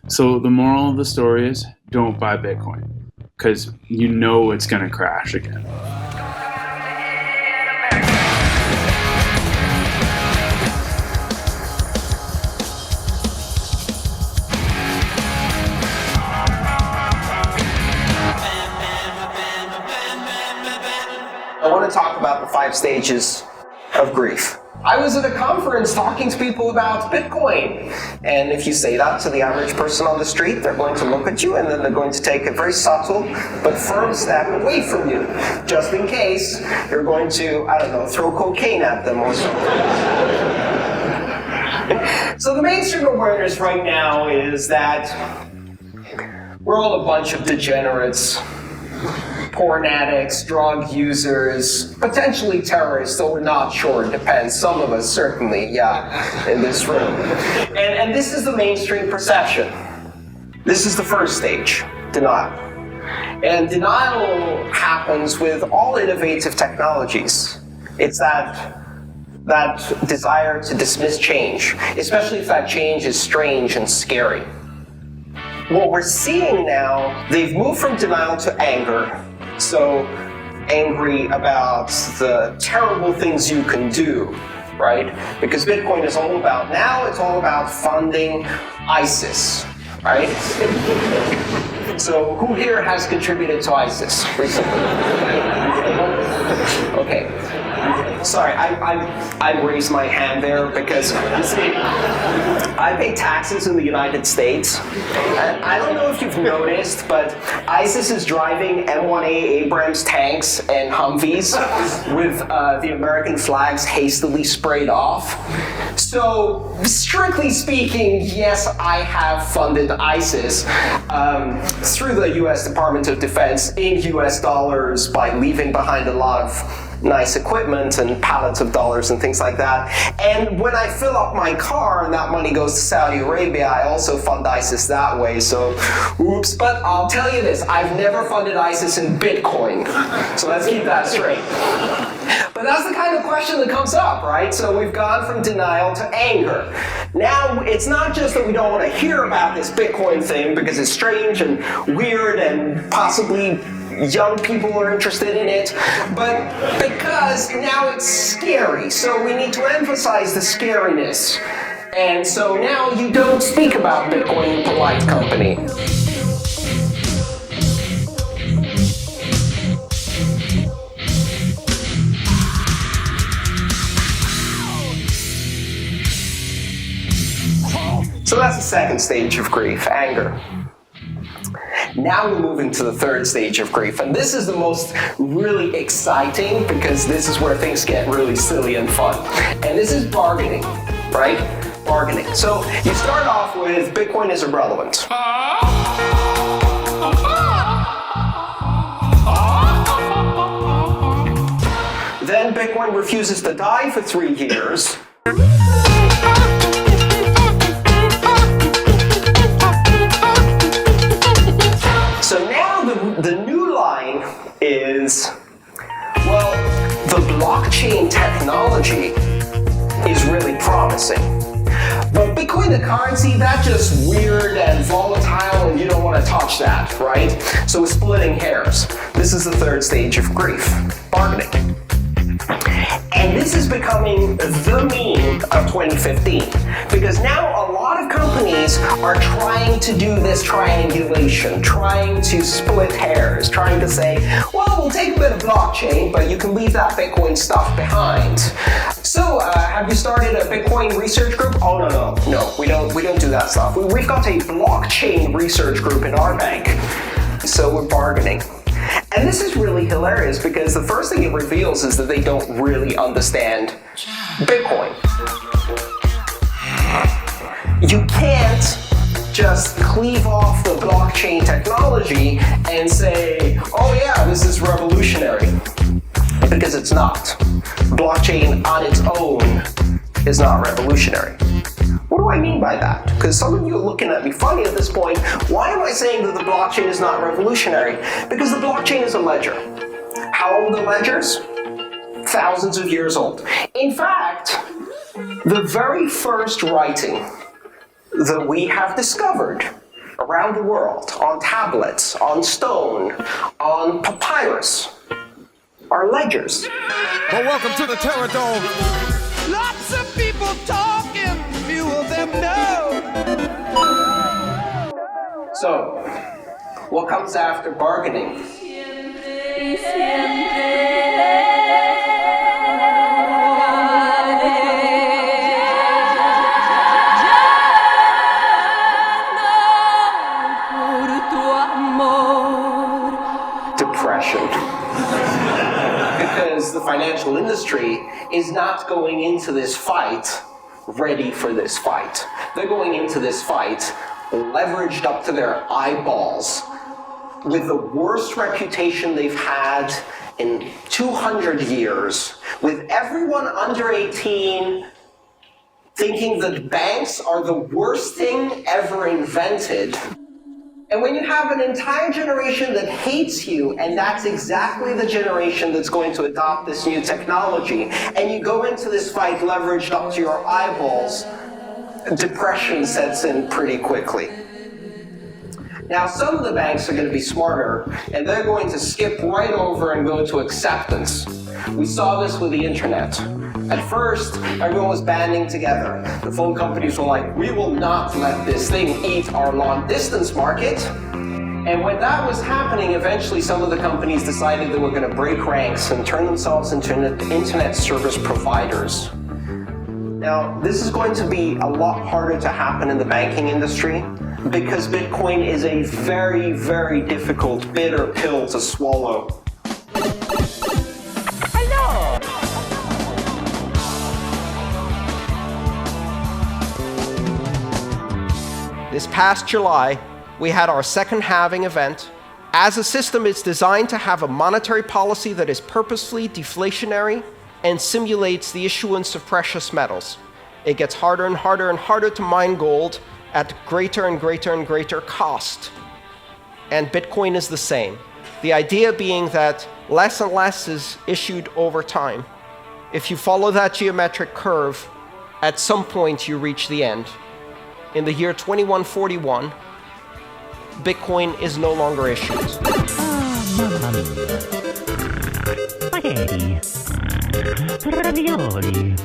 So the moral of the story is don't buy Bitcoin because you know it's going to crash again. I want to talk about the 5 stages of grief. I was at a conference talking to people about Bitcoin, and if you say that to the average person on the street, they're going to look at you and then they're going to take a very subtle but firm step away from you, just in case you're going to, I don't know, throw cocaine at them or something. So the mainstream awareness right now is that we're all a bunch of degenerates, porn addicts, drug users, potentially terrorists, though we're not sure, it depends. Some of us certainly, in this room. And this is the mainstream perception. This is the first stage, denial. And denial happens with all innovative technologies. It's that desire to dismiss change, especially if that change is strange and scary. What we're seeing now, they've moved from denial to anger. So angry about the terrible things you can do, right? Because Bitcoin is all about, now it's all about funding ISIS, right? So who here has contributed to ISIS recently? Okay. Sorry, I raised my hand there because, you see, I pay taxes in the United States. And I don't know if you've noticed, but ISIS is driving M1A Abrams tanks and Humvees with the American flags hastily sprayed off. So, strictly speaking, yes, I have funded ISIS through the US Department of Defense in US dollars by leaving behind a lot of nice equipment and pallets of dollars and things like that. And when I fill up my car and that money goes to Saudi Arabia, I also fund ISIS that way, so oops. But I'll tell you this, I've never funded ISIS in Bitcoin. So let's keep that straight. But that's the kind of question that comes up, right? So we've gone from denial to anger. Now, it's not just that we don't want to hear about this Bitcoin thing because it's strange and weird and possibly young people are interested in it, but because now it's scary, so we need to emphasize the scariness. And so now you don't speak about Bitcoin in polite company. So that's the second stage of grief, anger. Now we're moving to the third stage of grief, and this is the most really exciting because this is where things get really silly and fun. And this is bargaining, right? Bargaining. So you start off with Bitcoin is irrelevant. Then Bitcoin refuses to die for 3 years. So now the new line is, well, the blockchain technology is really promising. But Bitcoin, the currency, that's just weird and volatile and you don't want to touch that, right? So we're splitting hairs. This is the third stage of grief, bargaining. And this is becoming the meme of 2015 because now a lot of companies are trying to do this triangulation, trying to split hairs, trying to say, well, we'll take a bit of blockchain, but you can leave that Bitcoin stuff behind. So, have you started a Bitcoin research group? Oh, no, we don't do that stuff. We've got a blockchain research group in our bank, so we're bargaining. And this is really hilarious because the first thing it reveals is that they don't really understand Bitcoin. You can't just cleave off the blockchain technology and say, oh yeah, this is revolutionary. Because it's not. Blockchain on its own is not revolutionary. What do I mean by that? Because some of you are looking at me funny at this point. Why am I saying that the blockchain is not revolutionary? Because the blockchain is a ledger. How old are ledgers? Thousands of years old. In fact, the very first writing that we have discovered around the world, on tablets, on stone, on papyrus, are ledgers. Well, welcome to the Terror Dome. Lots of people talking, few of them know. So, what comes after bargaining? Depression. Because the financial industry is not going into this fight ready for this fight. They're going into this fight leveraged up to their eyeballs with the worst reputation they've had in 200 years, with everyone under 18 thinking that banks are the worst thing ever invented. And when you have an entire generation that hates you, and that's exactly the generation that's going to adopt this new technology, and you go into this fight leveraged up to your eyeballs, depression sets in pretty quickly. Now, some of the banks are going to be smarter, and they're going to skip right over and go to acceptance. We saw this with the internet. At first, everyone was banding together. The phone companies were like, we will not let this thing eat our long distance market. And when that was happening, eventually some of the companies decided they were going to break ranks and turn themselves into internet service providers. Now, this is going to be a lot harder to happen in the banking industry because Bitcoin is a very, very difficult, bitter pill to swallow. This past July, we had our second halving event. As a system, it's designed to have a monetary policy that is purposefully deflationary and simulates the issuance of precious metals. It gets harder and harder and harder to mine gold at greater and greater and greater cost. And Bitcoin is the same. The idea being that less and less is issued over time. If you follow that geometric curve, at some point you reach the end. In the year 2141, Bitcoin is no longer issued. Mamma mia. Spaghetti. Ravioli.